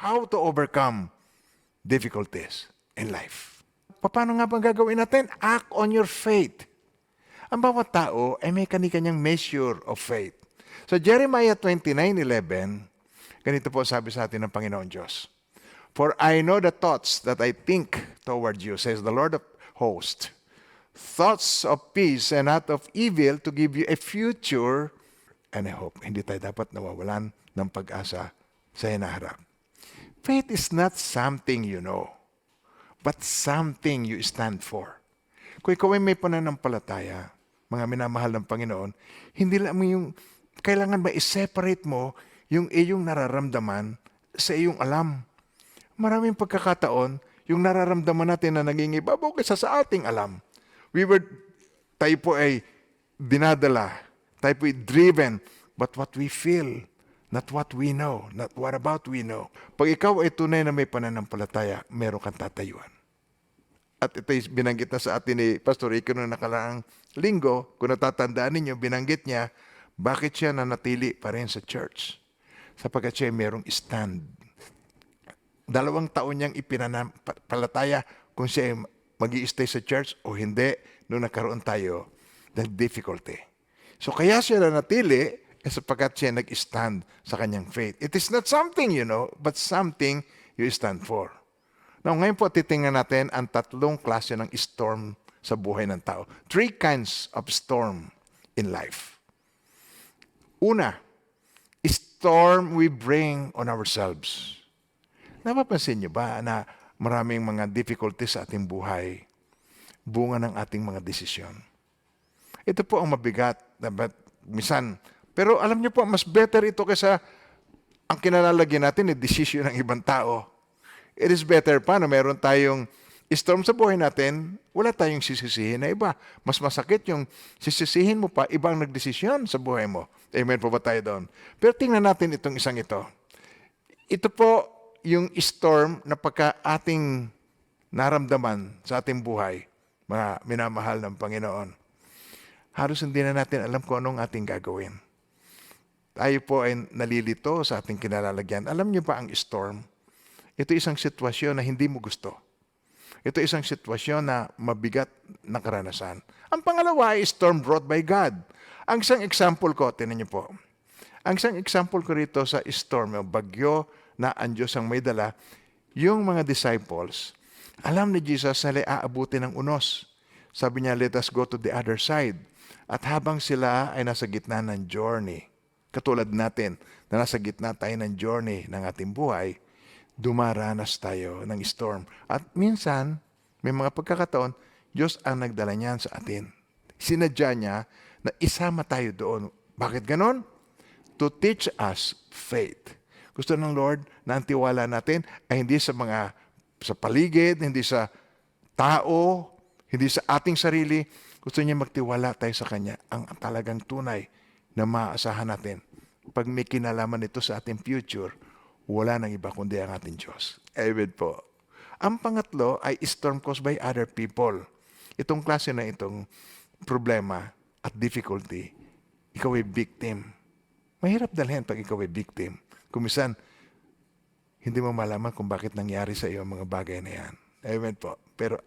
how to overcome difficulties in life. Paano nga bang gagawin natin? Act on your faith. Ang bawat tao ay may kani-kanyang measure of faith. So Jeremiah 29:11, ganito po sabi sa atin ng Panginoon Diyos. For I know the thoughts that I think toward you, says the Lord of hosts. Thoughts of peace and not of evil to give you a future and a hope. Hindi tayo dapat nawawalan ng pag-asa sa hinaharap. Faith is not something you know, but something you stand for. Kung ikaw ay may pananampalataya, mga minamahal ng Panginoon, hindi lang yung kailangan ba i-separate mo yung iyong nararamdaman sa iyong alam. Maraming pagkakataon, yung nararamdaman natin na naging ibabaw kaysa sa ating alam. Tayo po ay dinadala, tayo po ay driven, but what we feel, not what we know, not what about we know. Pag ikaw ay tunay na may pananampalataya, meron kang tatayuan. At ito ay binanggit na sa atin ni Pastor Rico noong nakaraang linggo, kung natatandaan ninyo, binanggit niya, bakit siya nanatili pa rin sa church? Sapagkat siya ay merong stand. 2 taon niyang ipinanampalataya kung siya ay mag-i-stay sa church o hindi nung nagkaroon tayo ng difficulty. So kaya siya nanatili sapagkat siya nag-stand sa kanyang faith. It is not something you know, but something you stand for. Now, ngayon po titingnan natin ang 3 klase ng storm sa buhay ng tao. 3 kinds of storm in life. Una, storm we bring on ourselves. Napapansin niyo ba na maraming mga difficulties sa ating buhay, bunga ng ating mga desisyon? Ito po ang mabigat, minsan. Pero alam niyo po, mas better ito kaysa ang kinalalagyan natin ay desisyon ng ibang tao. It is better pa na meron tayong storm sa buhay natin, wala tayong sisisihin na iba. Mas masakit yung sisisihin mo pa, ibang nagdesisyon sa buhay mo. Amen po ba tayo doon? Pero tingnan natin itong isang ito. Ito po yung storm na pagka ating naramdaman sa ating buhay, mga minamahal ng Panginoon. Halos hindi na natin alam kung anong ating gagawin. Tayo po ay nalilito sa ating kinalalagyan. Alam niyo ba ang storm? Ito isang sitwasyon na hindi mo gusto. Ito isang sitwasyon na mabigat na karanasan. Ang pangalawa ay storm brought by God. Ang isang example ko, tinan niyo po. Ang isang example ko rito sa storm, o bagyo na ang Diyos ang may dala, yung mga disciples, alam ni Jesus na aabutin ng unos. Sabi niya, let us go to the other side. At habang sila ay nasa gitna ng journey, katulad natin na nasa gitna tayo ng journey ng ating buhay, dumaranas tayo ng storm. At minsan, may mga pagkakataon, Diyos ang nagdala niyan sa atin. Sinadya niya na isama tayo doon. Bakit ganon? To teach us faith. Gusto ng Lord na ang tiwala natin ay hindi sa paligid, hindi sa tao, hindi sa ating sarili. Gusto niya magtiwala tayo sa Kanya, ang talagang tunay na maaasahan natin. Pag may kinalaman ito sa ating future, wala nang iba kundi ang ating Diyos. Amen po. Ang pangatlo ay storm caused by other people. Itong klase na itong problema at difficulty, ikaw ay victim. Mahirap dalhin pag ikaw ay victim. Kumisan, hindi mo malaman kung bakit nangyari sa iyo ang mga bagay na yan. Amen po. Pero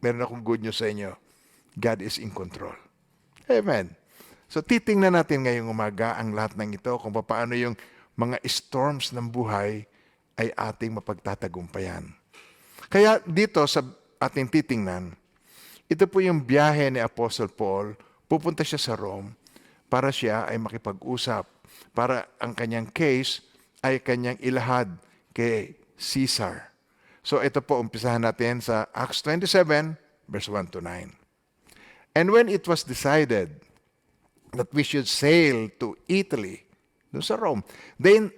meron akong good news sa inyo. God is in control. Amen. So titingnan natin ngayong umaga ang lahat ng ito, kung paano yung mga storms ng buhay ay ating mapagtatagumpayan. Kaya dito sa ating titingnan, ito po yung biyahe ni Apostle Paul. Pupunta siya sa Rome para siya ay makipag-usap, para ang kanyang case ay kanyang ilahad kay Caesar. So ito po, umpisahan natin sa Acts 27, verse 1 to 9. And when it was decided that we should sail to Italy, doon sa Rome,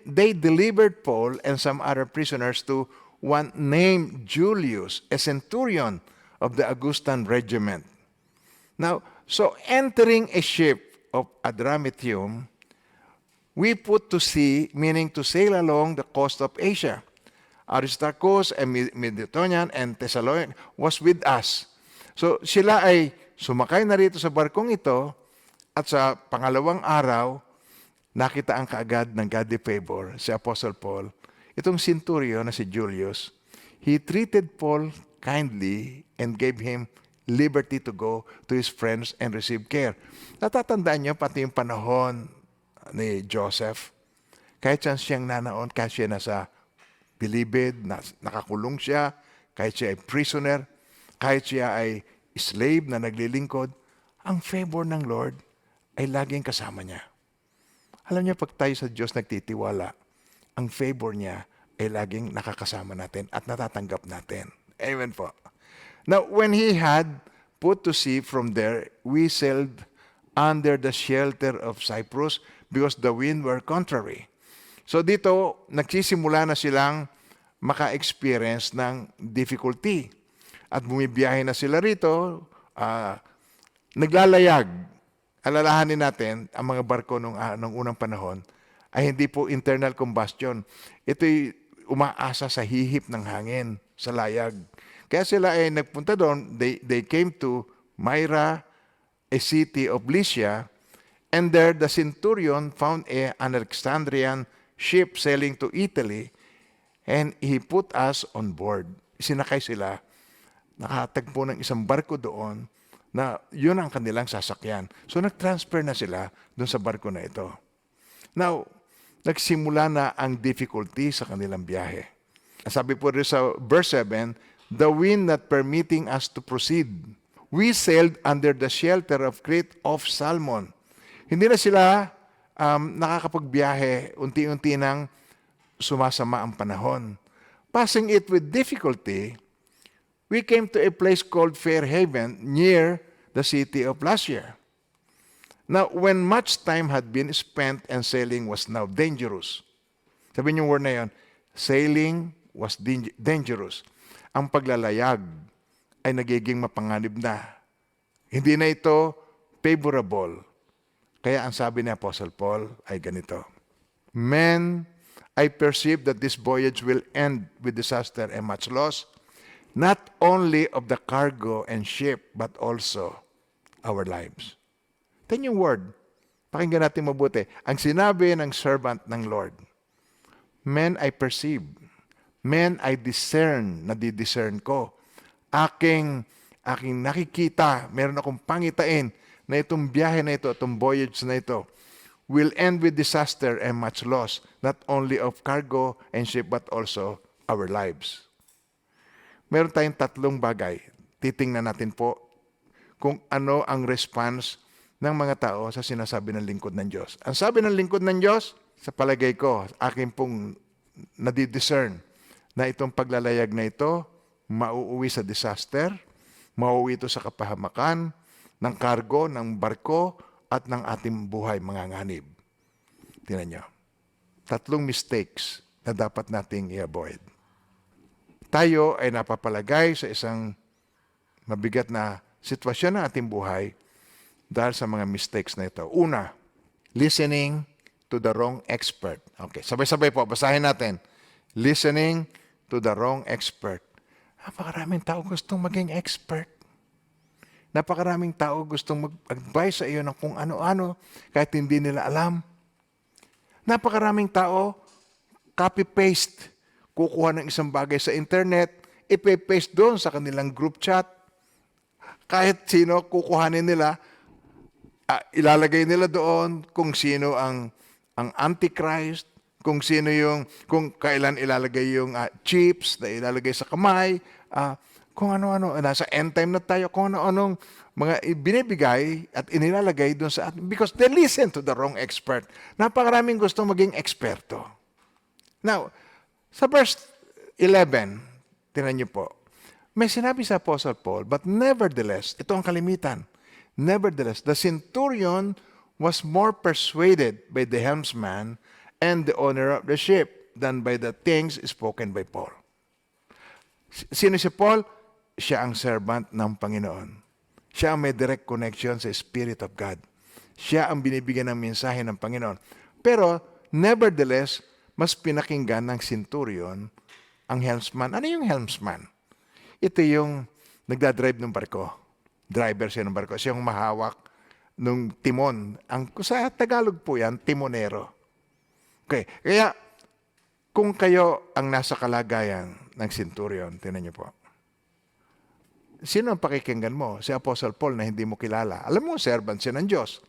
they delivered Paul and some other prisoners to one named Julius, a centurion of the Augustan regiment. Now, so entering a ship of Adramyttium, we put to sea, meaning to sail along the coast of Asia. Aristarchus, a Macedonian, and Thessalonian was with us. So sila ay sumakay na rito sa barkong ito, at sa pangalawang araw, nakita ang kaagad ng godly favor si Apostle Paul. itong centurion na si Julius, he treated Paul kindly and gave him liberty to go to his friends and receive care. Natatandaan niyo pati yung panahon ni Joseph, kahit siyang nanaon, kahit siya nasa bilibid, nakakulong siya, kahit siya ay prisoner, kahit siya ay slave na naglilingkod, ang favor ng Lord ay laging kasama niya. Alam niyo, pag tayo sa Diyos nagtitiwala, ang favor niya ay laging nakakasama natin at natatanggap natin. Amen po. Now, when he had put to sea from there, we sailed under the shelter of Cyprus because the wind were contrary. So dito, nagsisimula na silang maka-experience ng difficulty. At bumibiyahe na sila rito, naglalayag. Alalahanin natin, ang mga barko nung unang panahon ay hindi po internal combustion. Ito'y umaasa sa hihip ng hangin, sa layag. Kaya sila ay nagpunta doon, they came to Myra, a city of Lycia, and there the centurion found an Alexandrian ship sailing to Italy, and he put us on board. Sinakay sila, nakatagpo ng isang barko doon, na yun ang kanilang sasakyan. So nag-transfer na sila doon sa barko na ito. Now, nagsimula na ang difficulty sa kanilang biyahe. Sabi po rin sa verse 7, the wind not permitting us to proceed. We sailed under the shelter of Crete of Salmon. Hindi na sila nakakapagbiyahe, unti-unti nang sumasama ang panahon. Passing it with difficulty, we came to a place called Fair Haven near the city of Lasea. Now, when much time had been spent and sailing was now dangerous. Sabi niyo word na yun, sailing was dangerous. Ang paglalayag ay nagiging mapanganib na. Hindi na ito favorable. Kaya ang sabi ni Apostle Paul ay ganito, men, I perceive that this voyage will end with disaster and much loss, not only of the cargo and ship, but also our lives. Ito yung word. Pakinggan natin mabuti. Ang sinabi ng servant ng Lord, men, I perceive. Men, I discern. Nadidiscern ko. Aking nakikita, meron akong pangitain na itong biyahe na ito, itong voyage na ito, will end with disaster and much loss, not only of cargo and ship, but also our lives. Meron tayong tatlong bagay. Titingnan natin po kung ano ang response ng mga tao sa sinasabi ng lingkod ng Diyos. Ang sabi ng lingkod ng Diyos, sa palagay ko, akin pong nadidiscern na itong paglalayag na ito, mauuwi sa disaster, mauuwi ito sa kapahamakan, ng kargo, ng barko, at ng ating buhay mga nganib. Tingnan nyo. Tatlong mistakes na dapat nating i-avoid. Tayo ay napapalagay sa isang mabigat na sitwasyon ng ating buhay dahil sa mga mistakes na ito. Una, listening to the wrong expert. Okay, sabay-sabay po, basahin natin. Listening to the wrong expert. Napakaraming tao gustong maging expert. Napakaraming tao gustong mag-advise sa iyo ng kung ano-ano kahit hindi nila alam. Napakaraming tao, copy-paste, kukuha ng isang bagay sa internet, ipe-paste doon sa kanilang group chat. Kahit sino, kukuhanin nila, ilalagay nila doon kung sino ang Antichrist, kung sino kung kailan ilalagay yung chips na ilalagay sa kamay, kung ano-ano, nasa end time na tayo, kung ano-anong mga binibigay at inilalagay doon sa atin because they listen to the wrong expert. Napakaraming gustong maging eksperto. Now, sa verse 11, tingnan niyo po, may sinabi sa Apostle Paul, but nevertheless, ito ang kalimitan, nevertheless, the centurion was more persuaded by the helmsman and the owner of the ship than by the things spoken by Paul. Sino si Paul? Siya ang servant ng Panginoon. Siya ang may direct connection sa Spirit of God. Siya ang binibigyan ng mensahe ng Panginoon. Pero, nevertheless, mas pinakinggan ng centurion ang helmsman. Ano yung helmsman? Ito yung nagdadrive ng barko. Driver siya ng barko. Siya yung mahawak ng timon. Sa Tagalog po yan, timonero. Okay, kaya Kung kayo ang nasa kalagayan ng centurion, tinan niyo po, sino ang pakikinggan mo? Si Apostle Paul na hindi mo kilala. Alam mo, servant siya ng Diyos.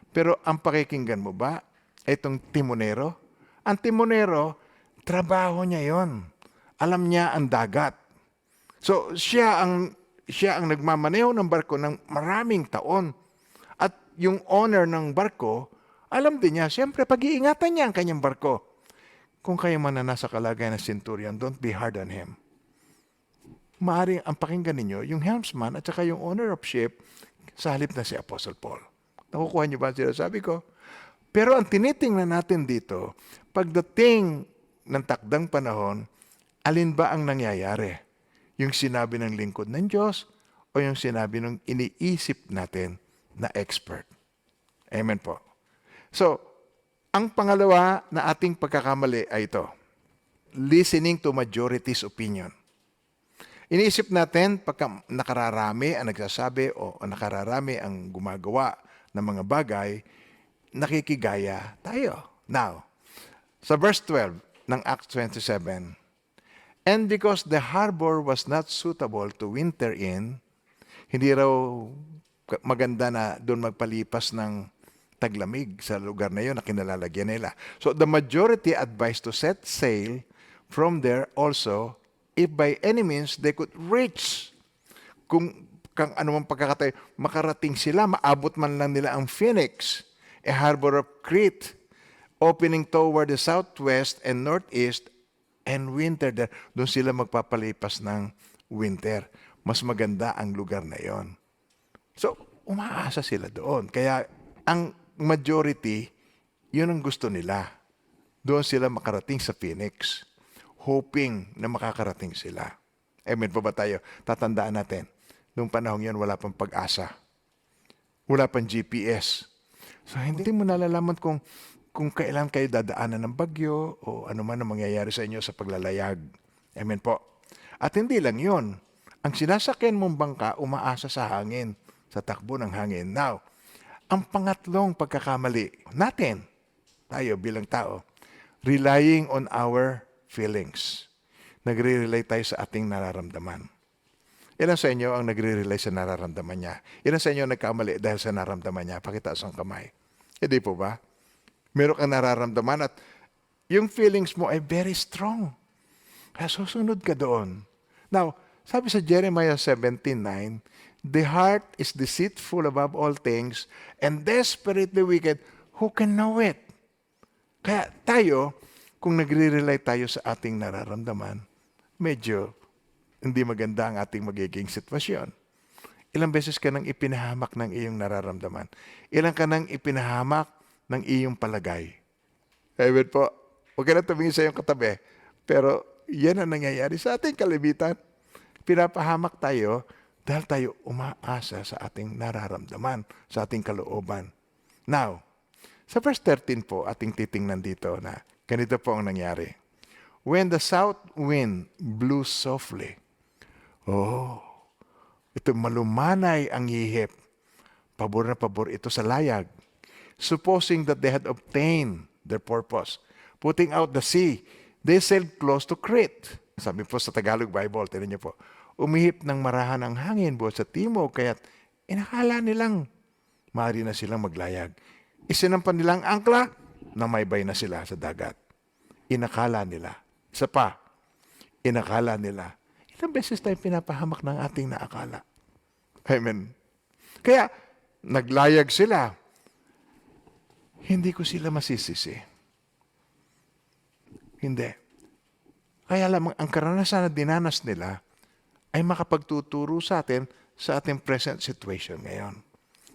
Pero ang pakikinggan mo ba, itong timonero? Ang timonero, trabaho niya yon. Alam niya ang dagat. So, siya ang nagmamaneho ng barko ng maraming taon. At yung owner ng barko, alam din niya, siyempre, pag-iingatan niya ang kanyang barko. Kung kayo man na nasa kalagayan ng centurion, don't be hard on him. Maaring ang pakinggan ninyo, yung helmsman at saka yung owner of ship, sa halip na si Apostle Paul. Nakukuha niyo ba ang sinasabi ko? Pero ang tinitingnan natin dito, pagdating ng takdang panahon, alin ba ang nangyayari? Yung sinabi ng lingkod ng Diyos o yung sinabi ng iniisip natin na expert? Amen po. So, ang pangalawa na ating pagkakamali ay ito. Listening to majority's opinion. Iniisip natin, pagka nakararami ang nagsasabi o nakararami ang gumagawa ng mga bagay, nakikigaya tayo. Now, sa verse 12 ng Acts 27, and because the harbor was not suitable to winter in, hindi raw maganda na doon magpalipas ng taglamig sa lugar na yun na kinalalagyan nila. So the majority advised to set sail from there also, if by any means they could reach, kung anumang pagkakataon, makarating sila, maabot man lang nila ang Phoenix, a harbor of Crete, opening toward the southwest and northeast, and winter there. Doon sila magpapalipas ng winter. Mas maganda ang lugar na yon. So, umaasa sila doon. Kaya, ang majority, yun ang gusto nila. Doon sila makarating sa Phoenix, hoping na makakarating sila. Amen po ba tayo? Tatandaan natin, noong panahon yun, wala pang pag-asa. Wala pang GPS. So, hindi mo nalalaman kung kailan kayo dadaanan ng bagyo o ano man ang mangyayari sa inyo sa paglalayag. Amen po. At hindi lang yun. Ang sinasakyan mong bangka, umaasa sa hangin, sa takbo ng hangin. Now, ang pangatlong pagkakamali natin, tayo bilang tao, relying on our feelings. Nagre-rely tayo sa ating nararamdaman. Ilan sa inyo ang nagre-rely sa nararamdaman niya? Ilan sa inyo nagkamali dahil sa nararamdaman niya? Pakitaas ang kamay. Hindi po ba? Meron kang nararamdaman at yung feelings mo ay very strong. Kaya susunod ka doon. Now, sabi sa Jeremiah 17:9, the heart is deceitful above all things and desperately wicked. Who can know it? Kaya tayo, kung nagre-rely tayo sa ating nararamdaman, medyo hindi maganda ang ating magiging sitwasyon. Ilang beses ka nang ipinahamak ng iyong nararamdaman? Ilang ka nang ipinahamak ng iyong palagay? Amen po. Huwag ka na tumingin sa iyong katabi. Pero yan ang nangyayari sa ating kalimitan. Pinapahamak tayo dahil tayo umaasa sa ating nararamdaman, sa ating kalooban. Now, sa verse 13 po, ating titingnan dito na ganito po ang nangyari. When the south wind blew softly, ito malumanay ang hihip. Pabor na pabor ito sa layag. Supposing that they had obtained their purpose, putting out the sea, they sailed close to Crete. Sabi po sa Tagalog Bible, tinan niyo po, umihip ng marahan ang hangin buhat sa timog, kaya't inakala nilang maaari na silang maglayag. Isinampan nilang angkla, na may bay na sila sa dagat. Inakala nila. Isa pa, inakala nila. Ilang beses tayo pinapahamak ng ating naakala. Amen. Kaya, naglayag sila. Hindi ko sila masisisi. Hindi. Kaya lamang ang karanasan na dinanas nila ay makapagtuturo sa atin sa ating present situation ngayon.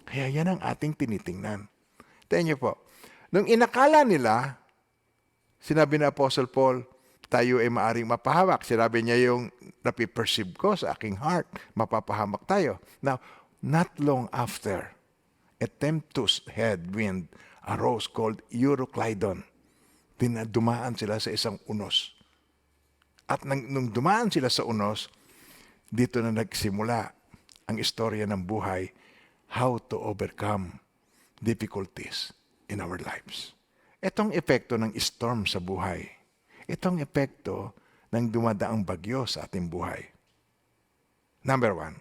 Kaya yan ang ating tinitingnan. Tingnan niyo po. Nung inakala nila, sinabi ni Apostle Paul, tayo ay maaring mapahamak. Sinabi niya yung napiperceive ko sa aking heart, mapapahamak tayo. Now, not long after, a tempestuous headwind arose called Euroclydon. Dumaan sila sa isang unos. At nung dumaan sila sa unos, dito na nagsimula ang istorya ng buhay, how to overcome difficulties in our lives. Itong epekto ng storm sa buhay. Itong epekto ng dumadaang bagyo sa ating buhay. Number 1,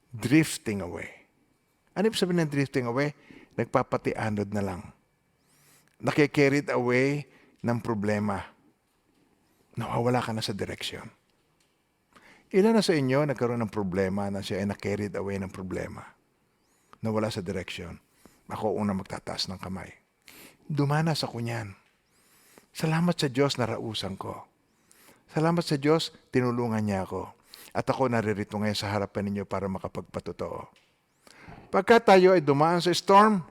drifting away. Ano ibig sabihin ng drifting away? Nagpapatianod na lang. Nakikarried away ng problema. Nawawala ka na sa direksyon. Ilan na sa inyo nagkaroon ng problema na siya ay nakarried away ng problema? Nawala sa direksyon. Ako una magtataas ng kamay. Dumanas ako niyan. Salamat sa Diyos na rausan ko. Salamat sa Diyos, tinulungan niya ako. At ako naririto ngayon sa harapan ninyo para makapagpatotoo. Pagka tayo ay dumaan sa storm,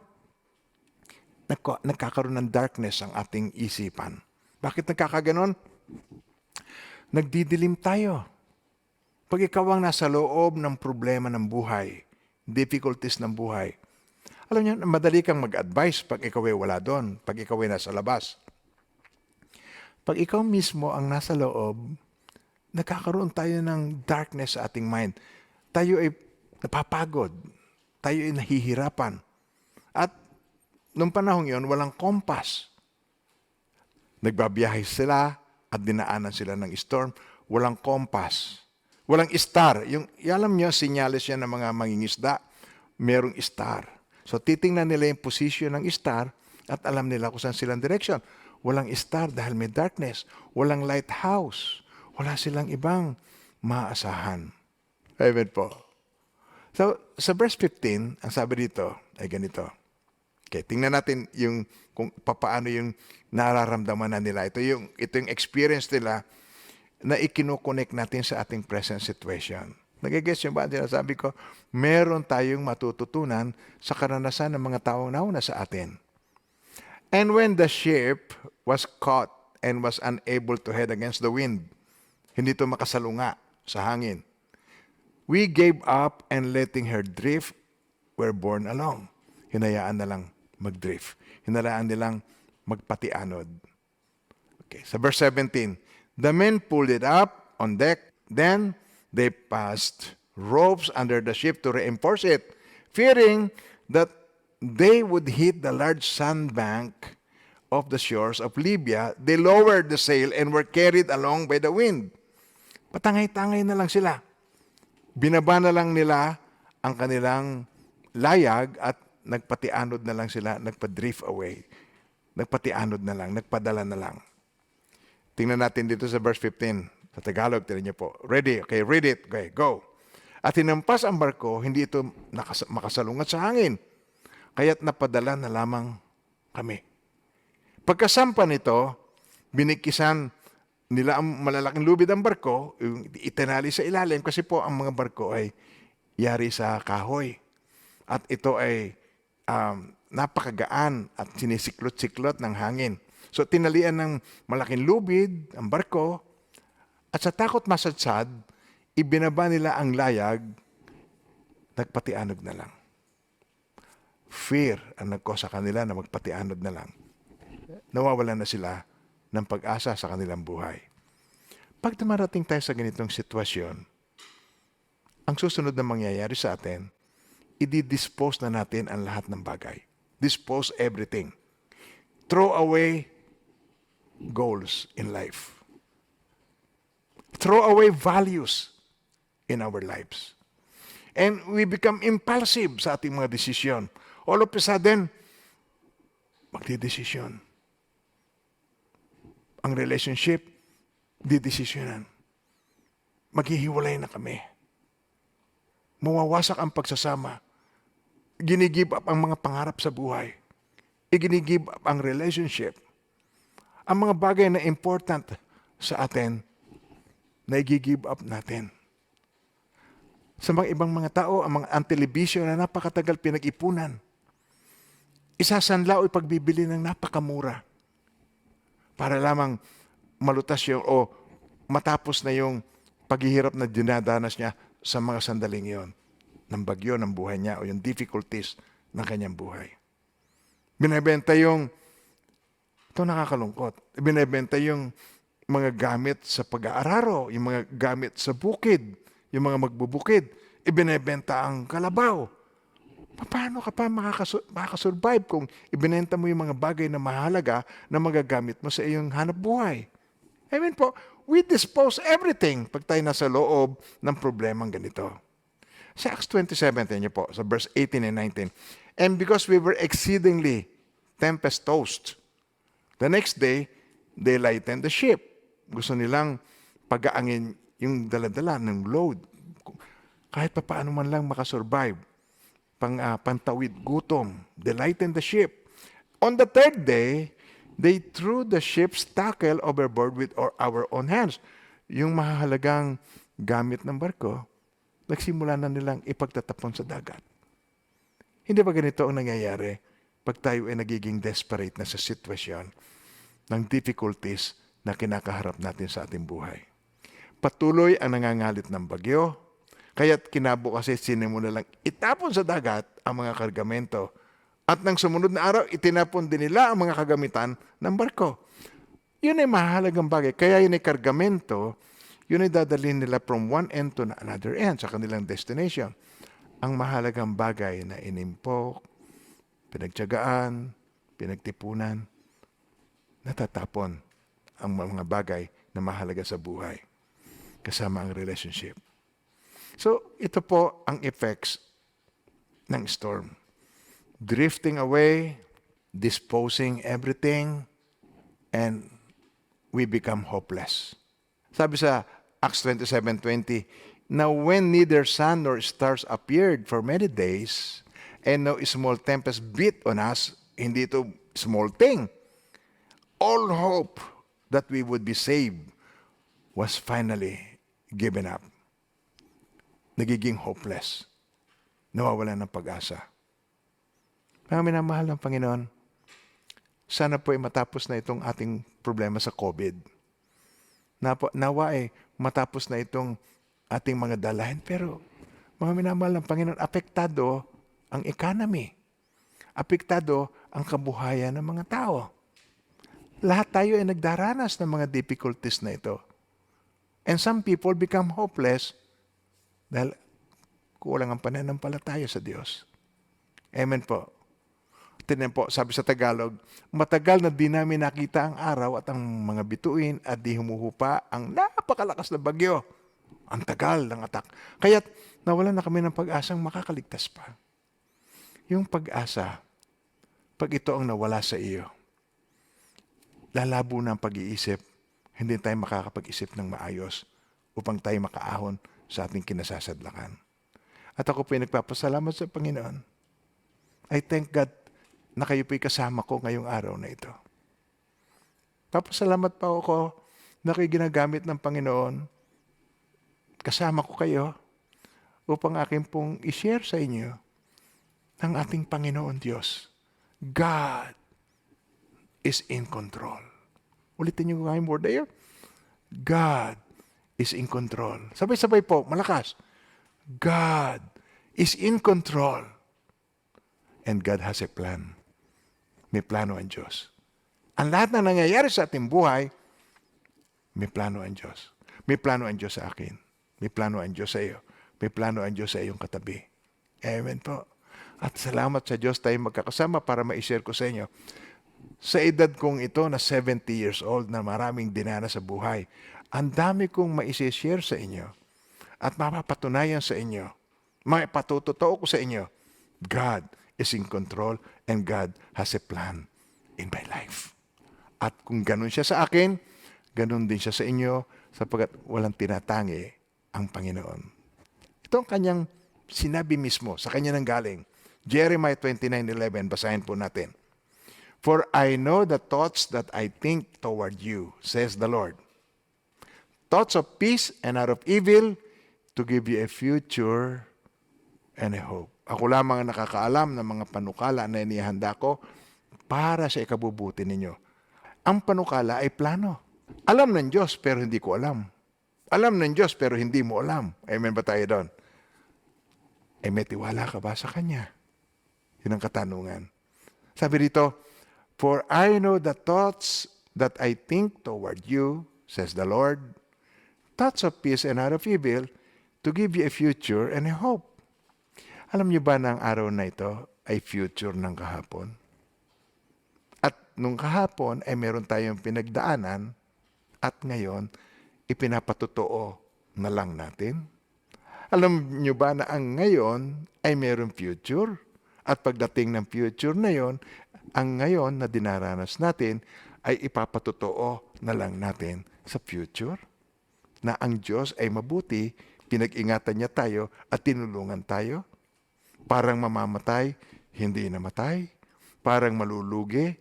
nagkakaroon ng darkness ang ating isipan. Bakit nagkakaganon? Nagdidilim tayo. Pag ikaw ang nasa loob ng problema ng buhay, difficulties ng buhay, alam niyo, madali kang mag-advise pag ikaw ay wala doon, pag ikaw ay nasa labas. Pag ikaw mismo ang nasa loob, nagkakaroon tayo ng darkness sa ating mind. Tayo ay napapagod. Tayo ay nahihirapan. At noong panahon yon, walang kompas. Nagbabiyahe sila at dinaanan sila ng storm. Walang kompas. Walang star. Alam nyo, sinyalis yan ng mga mangingisda. Merong star. So titingnan nila yung position ng star at alam nila kung saan silang direction. Walang star dahil may darkness. Walang lighthouse. Wala silang ibang maasahan. Amen po. So, sa verse 15, ang sabi dito ay ganito. Okay, tingnan natin kung paano yung nararamdaman na nila. Ito yung experience nila na ikinoconnect natin sa ating present situation. Nagigets yung ba? Sabi ko, meron tayong matututunan sa karanasan ng mga taong nauna sa atin. And when the ship was caught and was unable to head against the wind, hindi ito makasalunga sa hangin, we gave up and letting her drift were borne along. Hinayaan na lang mag-drift. Hinayaan nilang magpatianod. Okay, sa verse 17, the men pulled it up on deck, then they passed ropes under the ship to reinforce it, fearing that they would hit the large sandbank of the shores of Libya. They lowered the sail and were carried along by the wind. Patangay-tangay na lang sila. Binaba na lang nila ang kanilang layag at nagpatianod na lang sila, nagpa-drift away. Nagpatianod na lang, nagpadala na lang. Tingnan natin dito sa verse 15. Sa Tagalog, tingnan niyo po. Ready? Okay, read it. Okay, go. At hinampas ang barko, hindi ito makasalungat sa hangin. Kaya't napadala na lamang kami. Pagkasampa nito, binikisan nila ang malalaking lubid ang barko, itinali sa ilalim kasi po ang mga barko ay yari sa kahoy. At ito ay napakagaan at sinisiklot-siklot ng hangin. So tinalian ng malaking lubid ang barko at sa takot masadsad, ibinaba nila ang layag, nagpatianod na lang. Fear ang nagkosa kanila na magpatianod na lang. Nawawalan na sila ng pag-asa sa kanilang buhay. Pag dumarating tayo sa ganitong sitwasyon, ang susunod na mangyayari sa atin, i-dispose na natin ang lahat ng bagay. Dispose everything. Throw away goals in life. Throw away values in our lives. And we become impulsive sa ating mga desisyon. All of a sudden, magdidesisyon. Ang relationship, didesisyonan. Maghihiwalay na kami. Mawawasak ang pagsasama. Ginigib up ang mga pangarap sa buhay. Iginigib up ang relationship. Ang mga bagay na important sa atin, na i-give up natin. Sa mga ibang mga tao, ang television na napakatagal pinag-ipunan, isasanla o ipagbibili ng napakamura para lamang malutas yung o matapos na yung paghihirap na dinadanas niya sa mga sandaling yon ng bagyo ng buhay niya o yung difficulties ng kanyang buhay. Binibenta yung, ito nakakalungkot, binibenta yung mga gamit sa pag-aararo, yung mga gamit sa bukid, yung mga magbubukid, ibinebenta ang kalabaw. Paano ka pa makakasurvive kung ibinenta mo yung mga bagay na mahalaga na magagamit mo sa iyong hanap buhay? Amen po. We dispose everything pag tayo nasa loob ng problemang ganito. Sa Acts 27, niyo po, sa verse 18 and 19. And because we were exceedingly tempest-tossed, the next day, they lightened the ship. Gusto nilang pagaangin yung daladala ng load. Kahit pa paano man lang makasurvive. Pantawid gutom. They lightened the ship. On the third day, they threw the ship's tackle overboard with our own hands. Yung mahalagang gamit ng barko, nagsimula na nilang ipagtatapon sa dagat. Hindi ba ganito ang nangyayari pag tayo ay nagiging desperate na sa sitwasyon ng difficulties na kinakaharap natin sa ating buhay? Patuloy ang nangangalit ng bagyo, kaya't kinabukasan sinimula lang itapon sa dagat ang mga kargamento. At nang sumunod na araw, itinapon din nila ang mga kagamitan ng barko. Yun ay mahalagang bagay. Kaya yun ay kargamento, yun ay dadalhin nila from one end to another end sa kanilang destination. Ang mahalagang bagay na inimpok, pinagtiyagaan, pinagtipunan, natatapon ang mga bagay na mahalaga sa buhay kasama ang relationship. So, ito po ang effects ng storm. Drifting away, disposing everything, and we become hopeless. Sabi sa Acts 27:20, now when neither sun nor stars appeared for many days, and no small tempest beat on us, hindi ito small thing, all hope that we would be saved was finally given up. Nagiging hopeless. Nawawalan ng pag-asa. Mga minamahal ng Panginoon, sana po ay matapos na itong ating problema sa COVID. Nawa ay matapos na itong ating mga dalahin. Pero mga minamahal ng Panginoon, apektado ang economy. Apektado ang kabuhayan ng mga tao. Lahat tayo ay nagdaranas ng mga difficulties na ito. And some people become hopeless dahil kulang ang pananampalataya sa Diyos. Amen po. Tingnan po, sabi sa Tagalog, matagal na di namin nakita ang araw at ang mga bituin at di humuhupa ang napakalakas na bagyo. Ang tagal ng atak. Kaya't nawalan na kami ng pag-asang makakaligtas pa. Yung pag-asa, pag ito ang nawala sa iyo, lalabo na ang pag-iisip, hindi tayo makakapag-isip ng maayos upang tayo makaahon sa ating kinasasadlakan. At ako po ay nagpapasalamat sa Panginoon. I thank God na kayo po'y kasama ko ngayong araw na ito. Papasalamat pa ako na kayo ginagamit ng Panginoon. Kasama ko kayo upang aking pong i-share sa inyo ng ating Panginoon Diyos. God is in control. Ulitin niyo yung word na yun. God is in control. Sabay-sabay po, malakas. God is in control. And God has a plan. May plano ang Diyos. Ang lahat na nangyayari sa ating buhay, may plano ang Diyos. May plano ang Diyos sa akin. May plano ang Diyos sa iyo. May plano ang Diyos sa iyong katabi. Amen po. At salamat sa Diyos tayo magkakasama para ma-share ko sa inyo. Sa edad kong ito na 70 years old na maraming dinana sa buhay, ang dami kong ma-share sa inyo at mapapatunayan sa inyo, mapatutotoo ko sa inyo, God is in control and God has a plan in my life. At kung ganun siya sa akin, ganun din siya sa inyo sapagkat walang tinatangi ang Panginoon. Ito ang kanyang sinabi mismo, sa kanya nang galing. Jeremiah 29:11, basahin po natin. For I know the thoughts that I think toward you, says the Lord. Thoughts of peace and not of evil, to give you a future and a hope. Ako lamang ang nakakaalam ng mga panukala na inihanda ko para sa ikabubuti ninyo. Ang panukala ay plano. Alam ng Diyos pero hindi ko alam. Alam ng Diyos pero hindi mo alam. Amen ba tayo doon? Eh may tiwala ka ba sa Kanya? Yun ang katanungan. Sabi dito, for I know the thoughts that I think toward you, says the Lord, thoughts of peace and not of evil, to give you a future and a hope. Alam niyo ba na ang araw na ito ay future ng kahapon? At nung kahapon ay meron tayong pinagdaanan at ngayon ipinapatotoo na lang natin. Alam niyo ba na ang ngayon ay meron future? At pagdating ng future na yon, ang ngayon na dinaranas natin ay ipapatotoo na lang natin sa future. Na ang Diyos ay mabuti, pinag-ingatan niya tayo at tinulungan tayo. Parang mamamatay, hindi namatay. Parang malulugi,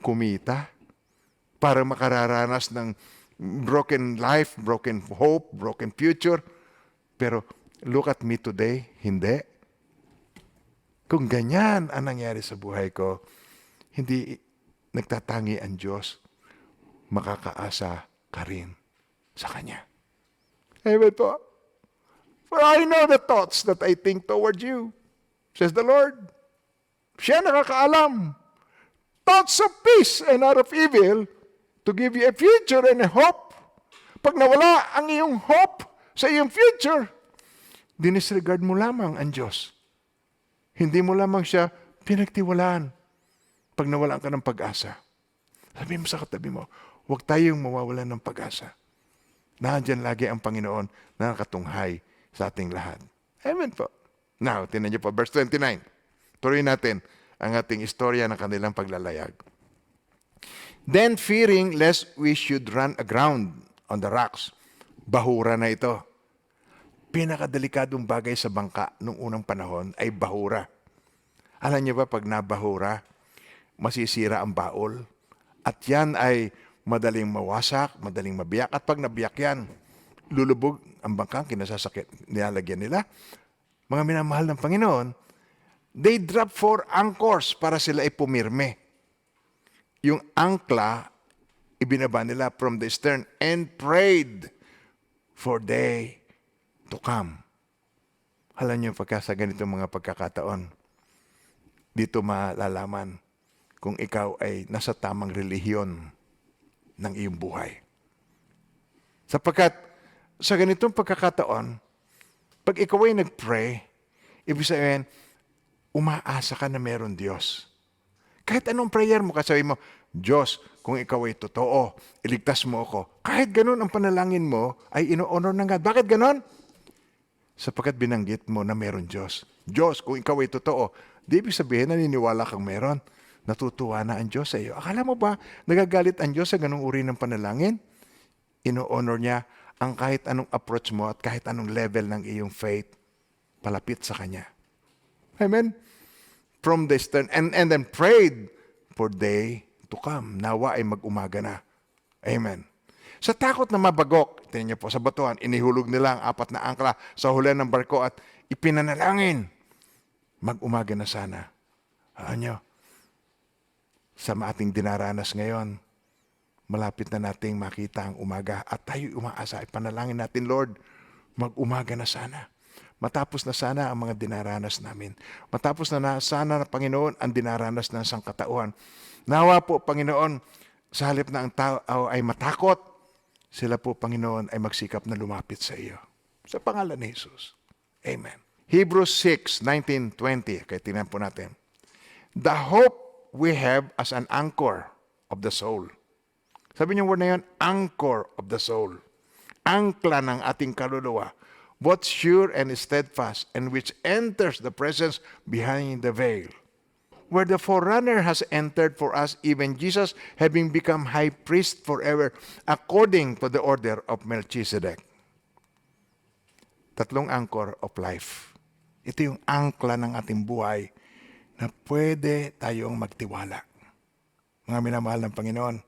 kumita. Parang makararanas ng broken life, broken hope, broken future. Pero look at me today, hindi. Kung ganyan ang nangyari sa buhay ko, hindi nagtatangi ang Diyos, makakaasa ka rin sa Kanya. Amen po. For I know the thoughts that I think toward you, says the Lord. Siya nakakaalam. Thoughts of peace and not of evil, to give you a future and a hope. Pag nawala ang iyong hope sa iyong future, dinisregard mo lamang ang Diyos. Hindi mo lamang siya pinagtiwalaan pag nawalan ka ng pag-asa. Sabi mo sa katabi mo, huwag tayong mawawalan ng pag-asa. Nandiyan lagi ang Panginoon na nakatunghay sa ating lahat. Amen po. Now, tinan niyo po, verse 29. Tuloy natin ang ating istorya ng kanilang paglalayag. Then fearing lest we should run aground on the rocks. Bahura na ito. Pinakadelikadong bagay sa bangka noong unang panahon ay bahura. Alam niyo ba pag nabahura, masisira ang baol. At yan ay madaling mawasak, madaling mabiyak. At pag nabiyak yan, lulubog ang bangka, kinasasakit, nilalagyan nila. Mga minamahal ng Panginoon, they drop 4 anchors para sila ay pumirme. Yung angkla, ibinaba nila from the stern and prayed for day to come. Alam niyo, pagka sa ganitong mga pagkakataon, dito malalaman kung ikaw ay nasa tamang relihiyon ng iyong buhay. Sapagkat sa ganitong pagkakataon, pag ikaw ay nag-pray, ibig sabihin, umaasa ka na meron Diyos. Kahit anong prayer mo, kasabi mo, Diyos, kung ikaw ay totoo, iligtas mo ako. Kahit ganun ang panalangin mo, ay ino-honor ng God. Bakit ganun? Sapagkat binanggit mo na meron Diyos. Diyos, kung ikaw ay totoo, di ibig sabihin naniniwala kang meron. Natutuwa na ang Diyos sa iyo. Akala mo ba nagagalit ang Diyos sa ganung uri ng panalangin? Ino-honor niya ang kahit anong approach mo at kahit anong level ng iyong faith palapit sa Kanya. Amen? From the stern, and then prayed for day to come. Nawa ay mag-umaga na. Amen. Sa takot na mabagok, tingnan niyo po sa batuhan, inihulog nila ang 4 na angkla sa huli ng barko at ipinanalangin. Mag-umaga na sana. Ano? Sa ating dinaranas ngayon, malapit na nating makita ang umaga at tayo umaasa. Ipanalangin natin, Lord, mag-umaga na sana. Matapos na sana ang mga dinaranas namin. Matapos na sana, Panginoon, ang dinaranas ng sangkatauhan. Nawa po, Panginoon, sa halip na ang tao ay matakot, sila po, Panginoon, ay magsikap na lumapit sa iyo. Sa pangalan ni Jesus. Amen. Hebrews 6:19-20. Kaya tingnan po natin. The hope we have as an anchor of the soul. Sabi niyo word na yun, anchor of the soul. Angkla ng ating kaluluwa. Both sure and steadfast, and which enters the presence behind the veil. Where the forerunner has entered for us, even Jesus, having become high priest forever, according to the order of Melchizedek. 3 anchor of life. Ito yung angkla ng ating buhay na pwede tayong magtiwala. Mga minamahal ng Panginoon,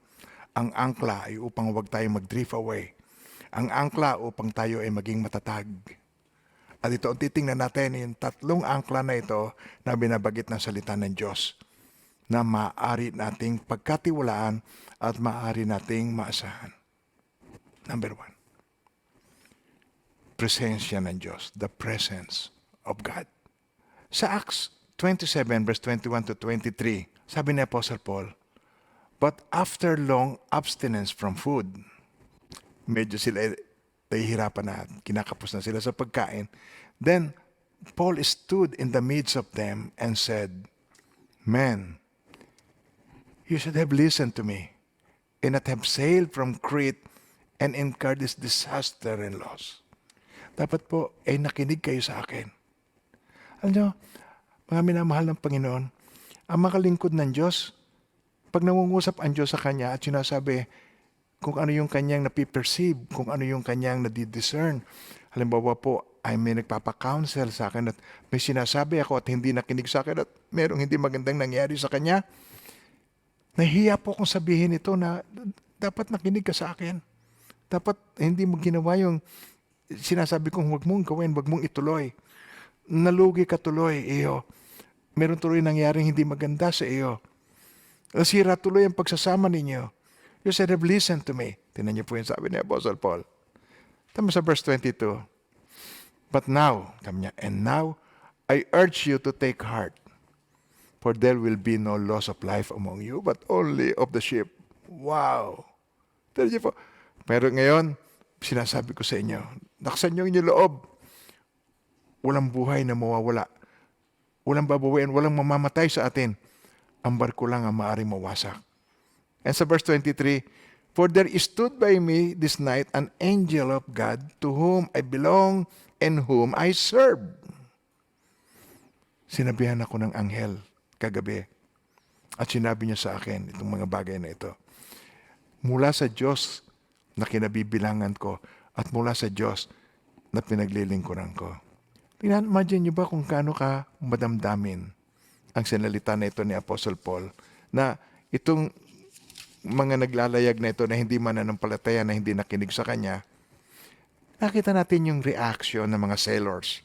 ang angkla ay upang huwag tayong mag-drift away. Ang angkla upang tayo ay maging matatag. At ito, titingnan natin yung 3 angkla na ito na binabagit ng salita ng Diyos na maaari nating pagkatiwalaan at maaari nating maasahan. Number 1, presensya ng Diyos, the presence of God. Sa Acts 27 verse 21-23, sabi ni Apostle Paul, but after long abstinence from food, medyo sila nahihirapan na, kinakapos na sila sa pagkain. Then, Paul stood in the midst of them and said, "Men, you should have listened to me and not have sailed from Crete and incurred this disaster and loss." Dapat po ay nakinig kayo sa akin. Alam nyo, mga minamahal ng Panginoon, ang makalingkod ng Diyos, pag nangungusap ang Diyos sa Kanya at sinasabi kung ano yung Kanyang napiperceive, kung ano yung Kanyang nadidiscern. Halimbawa po, ay may nagpapakounsel sa akin at may sinasabi ako at hindi nakinig sa akin at merong hindi magandang nangyari sa Kanya. Nahiya po akong sabihin ito na dapat nakinig ka sa akin. Dapat hindi mo ginawa yung sinasabi kong huwag mong gawin, huwag mong ituloy. Nalugi ka tuloy, iyo. Meron tuloy nangyaring hindi maganda sa iyo. Nasira tuloy ang pagsasama ninyo. You said, have listened to me. Tingnan niyo po yung sabi ni Apostle Paul. Tama sa verse 22. But now, and now, I urge you to take heart, for there will be no loss of life among you, but only of the ship. Wow! Tingnan niyo po. Pero ngayon, sinasabi ko sa inyo, naksan niyo inyong loob. Walang buhay na mawawala. Walang babawian, walang mamamatay sa atin. Ang barko lang ang maaaring mawasak. And sa verse 23, for there stood by me this night an angel of God to whom I belong and whom I serve. Sinabihan ako ng anghel kagabi at sinabi niya sa akin itong mga bagay na ito. Mula sa Diyos na kinabibilangan ko at mula sa Diyos na pinaglilingkuran ko. Imagine niyo ba kung kaano ka madamdamin ang sinalita na ito ni Apostle Paul na itong mga naglalayag na ito na hindi mananampalataya, na hindi nakinig sa kanya, nakita natin yung reaction ng mga sailors.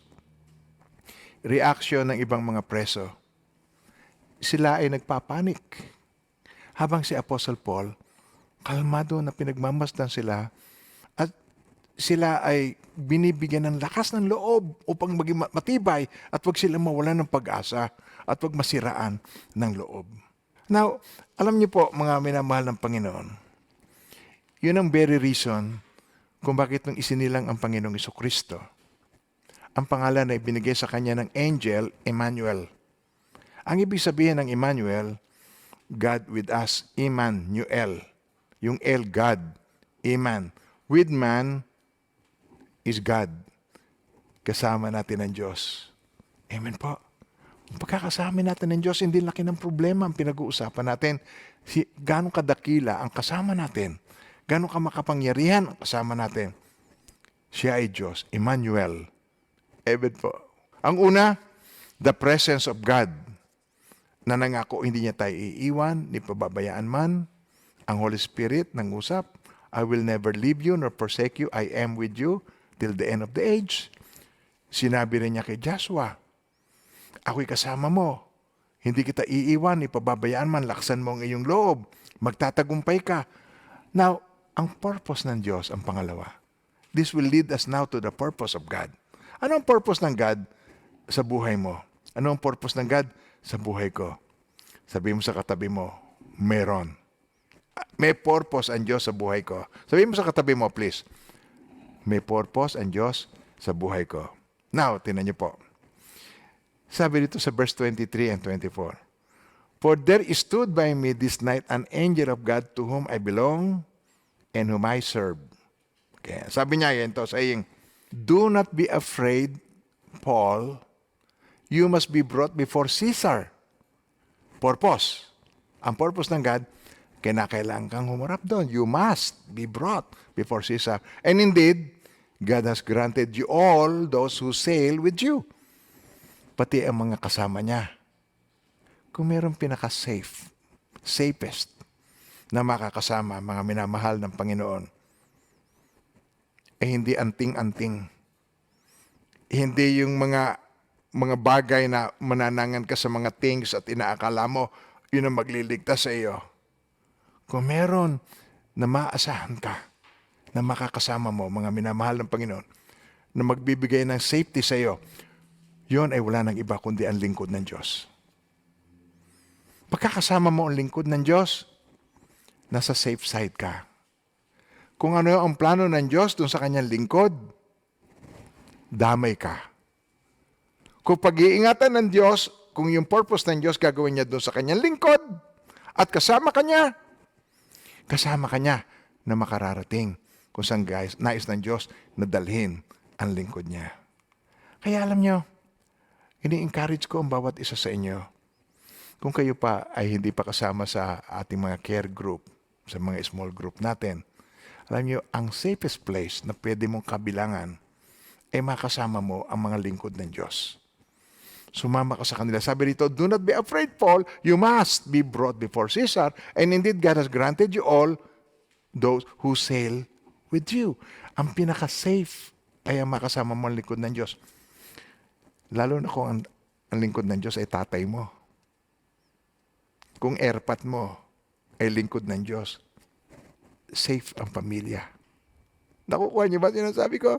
Reaction ng ibang mga preso. Sila ay nagpapanik. Habang si Apostle Paul, kalmado na pinagmamasdan sila at sila ay binibigyan ng lakas ng loob upang maging matibay at wag sila mawalan ng pag-asa at wag masiraan ng loob. Now, alam niyo po mga minamahal ng Panginoon, yun ang very reason kung bakit nung isinilang ang Panginoong Jesucristo. Ang pangalan na ibinigay sa kanya ng angel, Emmanuel. Ang ibig sabihin ng Emmanuel, God with us, Emmanuel. Yung El, God, Eman. With man is God. Kasama natin ang Diyos. Amen po. Ang pagkakasama natin ng Diyos, hindi laki ng problema ang pinag-uusapan natin. Gano'ng kadakila ang kasama natin. Gano'ng kamakapangyarihan ang kasama natin. Siya ay Diyos, Emmanuel. Amen po. Ang una, the presence of God. Na nangako hindi niya tayo iiwan, ni pababayaan man. Ang Holy Spirit nangusap, I will never leave you nor forsake you. I am with you till the end of the age. Sinabi rin niya kay Joshua, ako'y kasama mo. Hindi kita iiwan, ipababayaan man, laksan mo ang iyong loob. Magtatagumpay ka. Now, ang purpose ng Diyos, ang pangalawa. This will lead us now to the purpose of God. Ano ang purpose ng God sa buhay mo? Ano ang purpose ng God sa buhay ko? Sabihin mo sa katabi mo, meron. May purpose ang Diyos sa buhay ko. Sabihin mo sa katabi mo, please. May purpose ang Diyos sa buhay ko. Now, tingnan niyo po. Sabi dito sa verse 23 and 24. For there stood by me this night an angel of God to whom I belong and whom I serve. Okay. Sabi niya yan to, saying, do not be afraid, Paul. You must be brought before Caesar. Purpose. Ang purpose ng God, kinakailangan kang humarap doon. You must be brought before Caesar. And indeed, God has granted you all those who sail with you. Pati ang mga kasama niya. Kung mayroong safest na makakasama, mga minamahal ng Panginoon, hindi anting-anting. Hindi yung mga bagay na mananangan ka sa mga things at inaakala mo, yun ang magliligtas sa iyo. Kung meron na maasahan ka, na makakasama mo, mga minamahal ng Panginoon, na magbibigay ng safety sa iyo, yun ay wala ng iba kundi ang lingkod ng Diyos. Pagkakasama mo ang lingkod ng Diyos, nasa safe side ka. Kung ano ang plano ng Diyos dun sa kanyang lingkod, damay ka. Kung pag-iingatan ng Diyos, kung yung purpose ng Diyos gagawin niya doon sa kanyang lingkod, at kasama ka niya na makararating kung saan nais ng Diyos na dalhin ang lingkod niya. Kaya alam niyo, ini-encourage ko ang bawat isa sa inyo. Kung kayo pa ay hindi pa kasama sa ating mga care group, sa mga small group natin, alam niyo, ang safest place na pwede mong kabilangan ay makasama mo ang mga lingkod ng Diyos. Sumama ka sa kanila. Sabi rito, do not be afraid, Paul. You must be brought before Caesar. And indeed, God has granted you all those who sail with you. Ang pinaka-safe ay ang makasama mo ang lingkod ng Diyos. Lalo na kung ang lingkod ng Diyos ay tatay mo. Kung airpat mo ay lingkod ng Diyos, safe ang pamilya. Nakukuha niyo ba sinasabi ko?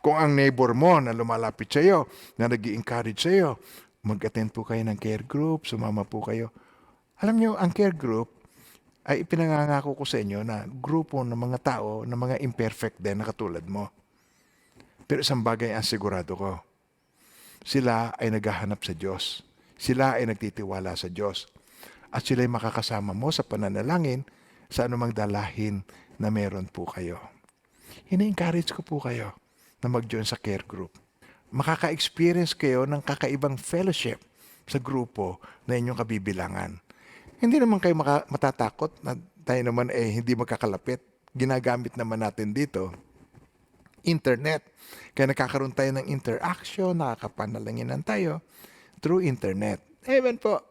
Kung ang neighbor mo na lumalapit sa iyo, na nag-i-encourage sa iyo, mag-attend po kayo ng care group, sumama po kayo. Alam niyo, ang care group ay ipinangangako ko sa inyo na grupo ng mga tao, na mga imperfect din na katulad mo. Pero isang bagay ang sigurado ko. Sila ay naghahanap sa Diyos. Sila ay nagtitiwala sa Diyos. At sila ay makakasama mo sa pananalangin sa anumang dalahin na meron po kayo. Hini-encourage ko po kayo na mag-join sa care group. Makaka-experience kayo ng kakaibang fellowship sa grupo na inyong kabibilangan. Hindi naman kayo matatakot na tayo naman hindi magkakalapit. Ginagamit naman natin dito internet. Kaya nakakaroon tayo ng interaction, nakakapanalanginan tayo through internet. Amen po.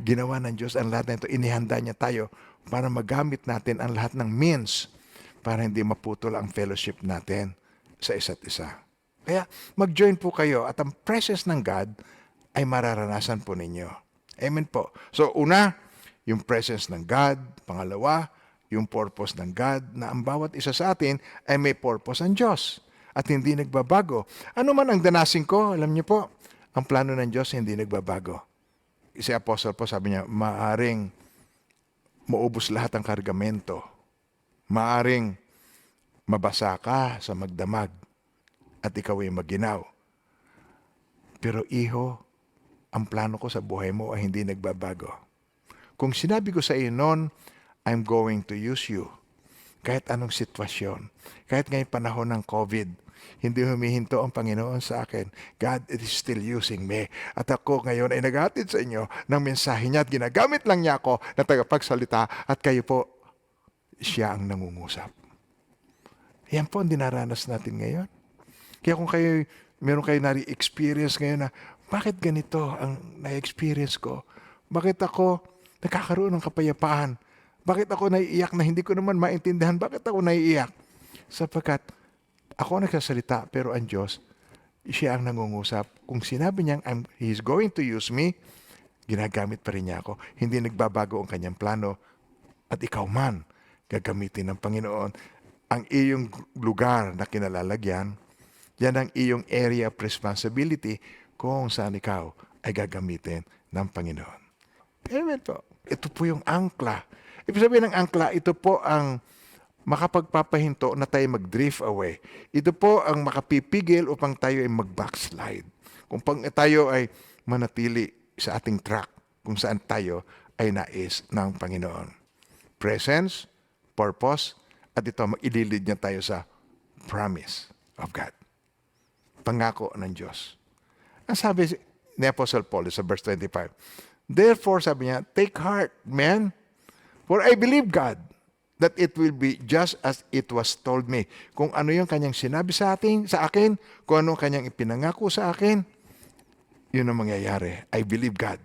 Ginawa ng Diyos ang lahat na ito. Inihanda niya tayo para magamit natin ang lahat ng means para hindi maputol ang fellowship natin sa isa't isa. Kaya mag-join po kayo at ang presence ng God ay mararanasan po ninyo. Amen po. So una, yung presence ng God. Pangalawa, yung purpose ng God na ang bawat isa sa atin ay may purpose ang Diyos at hindi nagbabago. Ano man ang danasin ko, alam niyo po, ang plano ng Diyos hindi nagbabago. Si Apostle po sabi niya, maaring maubos lahat ang kargamento. Maaring mabasa ka sa magdamag at ikaw ay maginaw. Pero iho, ang plano ko sa buhay mo ay hindi nagbabago. Kung sinabi ko sa iyo noon, I'm going to use you. Kahit anong sitwasyon, kahit ngayong panahon ng COVID, hindi humihinto ang Panginoon sa akin. God is still using me. At ako ngayon ay naghatid sa inyo ng mensahe niya at ginagamit lang niya ako na tagapagsalita at kayo po, siya ang nangungusap. Yan po ang dinaranas natin ngayon. Kaya kung meron kayo na-experience ngayon na, bakit ganito ang na-experience ko? Bakit ako nakakaroon ng kapayapaan? Bakit ako naiiyak na hindi ko naman maintindihan? Bakit ako naiiyak? Sapagkat ako nagsasalita, pero ang Diyos, siya ang nangungusap. Kung sinabi niyang He's going to use me, ginagamit pa rin niya ako. Hindi nagbabago ang kanyang plano. At ikaw man, gagamitin ng Panginoon ang iyong lugar na kinalalagyan. Yan ang iyong area of responsibility kung saan ikaw ay gagamitin ng Panginoon. Amen po. Ito po yung angkla. Ibig sabihin ng angkla, ito po ang makapagpapahinto na tayo mag-drift away. Ito po ang makapipigil upang tayo ay mag-backslide. Kung tayo ay manatili sa ating track, kung saan tayo ay nais ng Panginoon. Presence, purpose, at ito, ililid niya tayo sa promise of God. Pangako ng Diyos. Ang sabi ni Apostle Paul sa verse 25, therefore, sabi niya, take heart, man, for I believe God, that it will be just as it was told me. Kung ano yung kanyang sinabi sa akin, kung ano kanyang ipinangako sa akin, yun ang mangyayari. I believe God.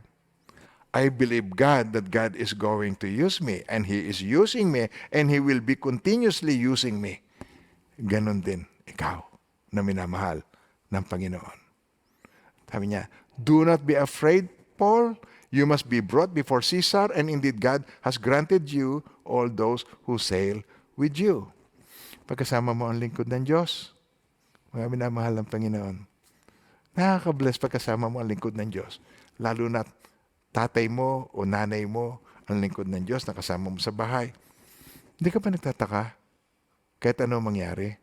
I believe God that God is going to use me and He is using me and He will be continuously using me. Ganon din ikaw na minamahal ng Panginoon. Sabi niya, do not be afraid, Paul. You must be brought before Caesar and indeed God has granted you all those who sail with you. Pagkasama mo ang lingkod ng Diyos, mga minamahal ng Panginoon, nakaka-bless pagkasama mo ang lingkod ng Diyos. Lalo na tatay mo o nanay mo ang lingkod ng Diyos na kasama mo sa bahay. Hindi ka ba nagtataka? Kahit ano mangyari,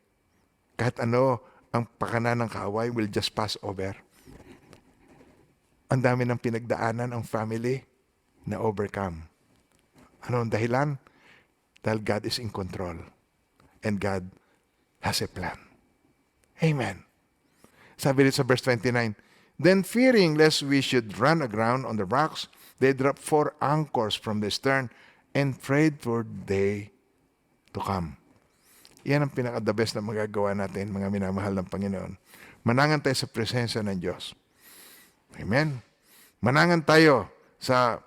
kahit ano ang pakanan ng kaaway will just pass over. Ang dami ng pinagdaanan ang family na overcome. Ano ang dahilan? Dahil God is in control. And God has a plan. Amen. Sabi rin sa verse 29, then fearing lest we should run aground on the rocks, they dropped 4 anchors from the stern and prayed for day to come. Yan ang pinaka-the best na magagawa natin, mga minamahal ng Panginoon. Manangan tayo sa presensya ng Diyos. Amen. Manangan tayo sa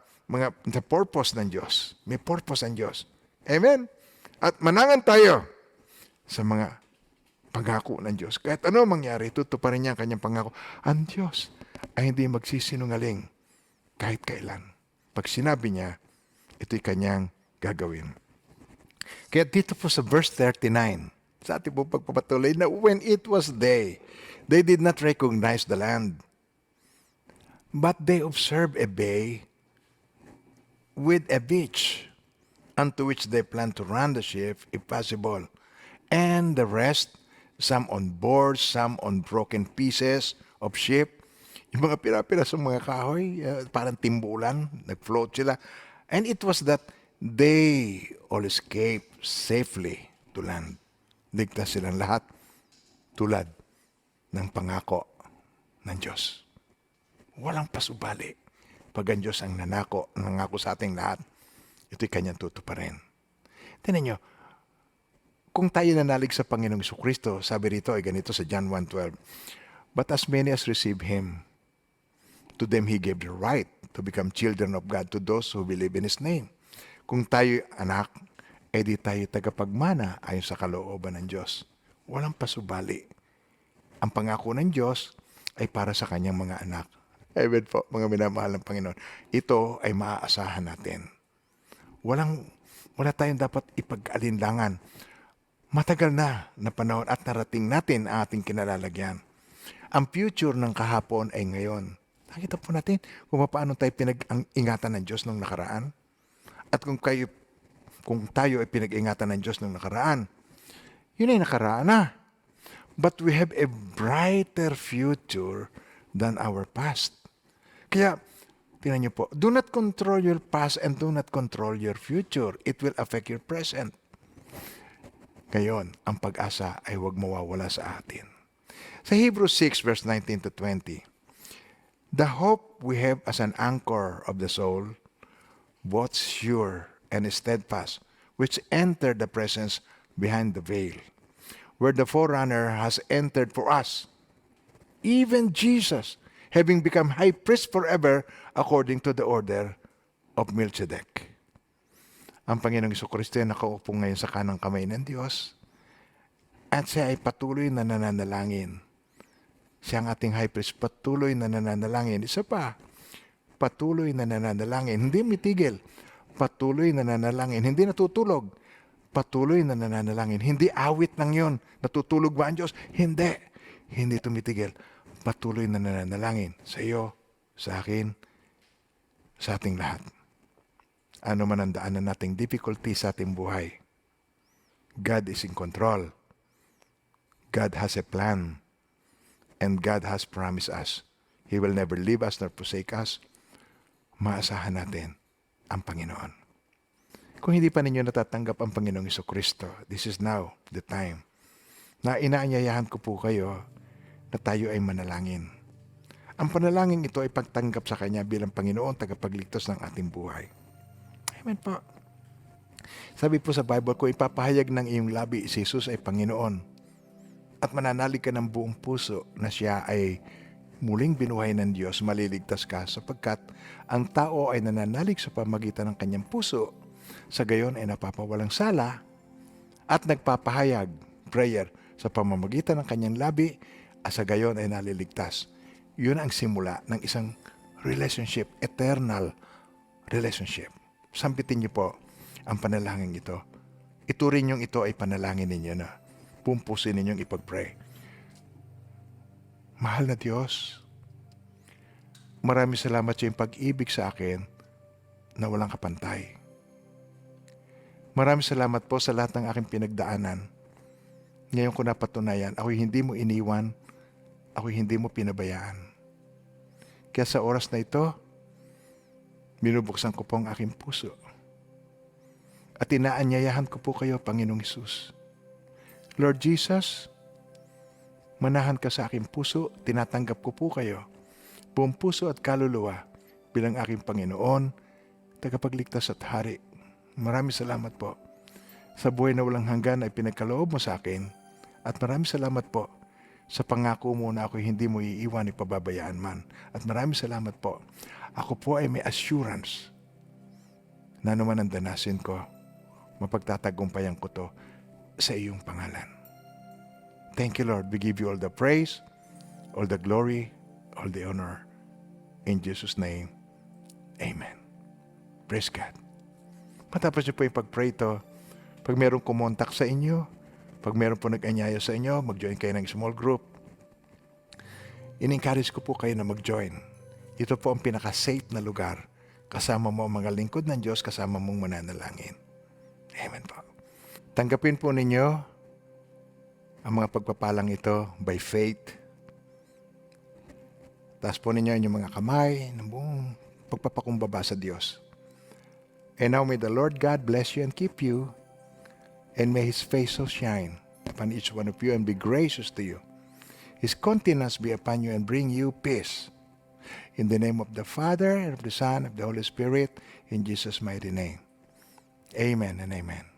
purpose ng Diyos. May purpose ang Diyos. Amen. At manangan tayo sa mga pangako ng Diyos. Kahit ano mangyari, tutuparin niya ang kanyang pangako. Ang Diyos ay hindi magsisinungaling kahit kailan. Pag sinabi niya, ito'y kanyang gagawin. Kaya dito po sa verse 39, sa ating po pagpapatuloy, na when it was day, they did not recognize the land. But they observed a bay with a beach, unto which they planned to run the ship, if possible. And the rest, some on board, some on broken pieces of ship. Yung mga pira-pira sa mga kahoy, parang timbulan, nag-float sila. And it was that they all escaped safely to land. Ligtas silang lahat, tulad ng pangako ng Diyos. Walang pasubali. Pag ang Diyos ang nangako sa ating lahat, ito'y kanyang tutuparin. Tingnan nyo, kung tayo nanalig sa Panginoong Jesucristo, sabi rito ay ganito sa John 1:12, but as many as receive Him, to them He gave the right to become children of God, to those who believe in His name. Kung tayo anak, edi tayo tagapagmana ayon sa kalooban ng Diyos. Walang pasubali. Ang pangako ng Diyos ay para sa kanyang mga anak. Amen po, mga minamahal ng Panginoon. Ito ay maaasahan natin. Wala tayong dapat ipag-alinlangan. Matagal na panahon at narating natin ang ating kinalalagyan. Ang future ng kahapon ay ngayon. Nakita po natin kung paano tayo pinag-ingatan ng Diyos nung nakaraan. At kung tayo ay pinag-ingatan ng Diyos nung nakaraan, yun ay nakaraan na. But we have a brighter future than our past. Kaya, tingnan niyo po, do not control your past and do not control your future. It will affect your present. Ngayon, ang pag-asa ay huwag mawawala sa atin. Sa Hebrews 6 verse 19 to 20, the hope we have as an anchor of the soul, both sure and steadfast, which enter the presence behind the veil, where the forerunner has entered for us, even Jesus, having become high priest forever according to the order of Melchizedek. Ang Panginoong Jesucristo ay nakaupo ngayon sa kanang kamay ng Diyos at siya ay patuloy na nananalangin. Siya ang ating high priest, patuloy na nananalangin. Isa pa, patuloy na nananalangin. Hindi mitigil. Patuloy na nananalangin. Hindi natutulog. Patuloy na nananalangin. Hindi awit lang yun. Natutulog ba ang Diyos? Hindi. Hindi tumitigil. Patuloy na nananalangin sa iyo, sa akin, sa ating lahat. Ano man ang daanan nating difficulty sa ating buhay, God is in control. God has a plan. And God has promised us. He will never leave us nor forsake us. Maasahan natin ang Panginoon. Kung hindi pa ninyo natatanggap ang Panginoong Jesucristo, this is now the time na inaanyayahan ko po kayo na tayo ay manalangin. Ang panalangin ito ay pagtanggap sa Kanya bilang Panginoon, tagapagligtas ng ating buhay. Amen po. Sabi po sa Bible, kung ipapahayag ng iyong labi si Jesus ay Panginoon, at mananalig ka ng buong puso na siya ay muling binuhay ng Diyos, maliligtas ka sapagkat ang tao ay nananalig sa pamagitan ng kanyang puso, sa gayon ay napapawalang sala at nagpapahayag, prayer, sa pamamagitan ng kanyang labi at sa gayon ay naliligtas. Yun ang simula ng isang relationship, eternal relationship. Sampitin niyo po ang panalangin ito. Iturin niyong ito ay panalangin ninyo na pumpusin ninyong ipag-pray. Mahal na Diyos, maraming salamat sa iyong pag-ibig sa akin na walang kapantay. Maraming salamat po sa lahat ng aking pinagdaanan Ngayon ko napatunayan, ako'y hindi mo iniwan, ako'y hindi mo pinabayaan. Kaya sa oras na ito, binubuksan ko po ang aking puso. At inaanyayahan ko po kayo, Panginoong Hesus. Lord Jesus, manahan ka sa aking puso, tinatanggap ko po kayo, buong puso at kaluluwa, bilang aking Panginoon, tagapagligtas at hari. Maraming salamat po. Sa buhay na walang hanggan ay pinagkaloob mo sa akin. At maraming salamat po sa pangako mo na ako hindi mo iiwan, ipababayaan man. At maraming salamat po. Ako po ay may assurance na naman ang danasin ko, mapagtatagumpayan ko to sa iyong pangalan. Thank you, Lord. We give you all the praise, all the glory, all the honor. In Jesus' name, amen. Praise God. Matapos niyo po yung pag-pray to, pag merong kumontak sa inyo, pag meron po nag-anyaya sa inyo, mag-join kayo ng small group. In-encourage ko po kayo na mag-join. Ito po ang pinaka-safe na lugar. Kasama mo ang mga lingkod ng Diyos, kasama mong mananalangin. Amen po. Tanggapin po ninyo ang mga pagpapalang ito by faith. Taas po ninyo inyong mga kamay ng buong pagpapakumbaba sa Diyos. And now may the Lord God bless you and keep you, and may His face so shine upon each one of you and be gracious to you. His countenance be upon you and bring you peace. In the name of the Father, and of the Son, and of the Holy Spirit, in Jesus' mighty name. Amen and amen.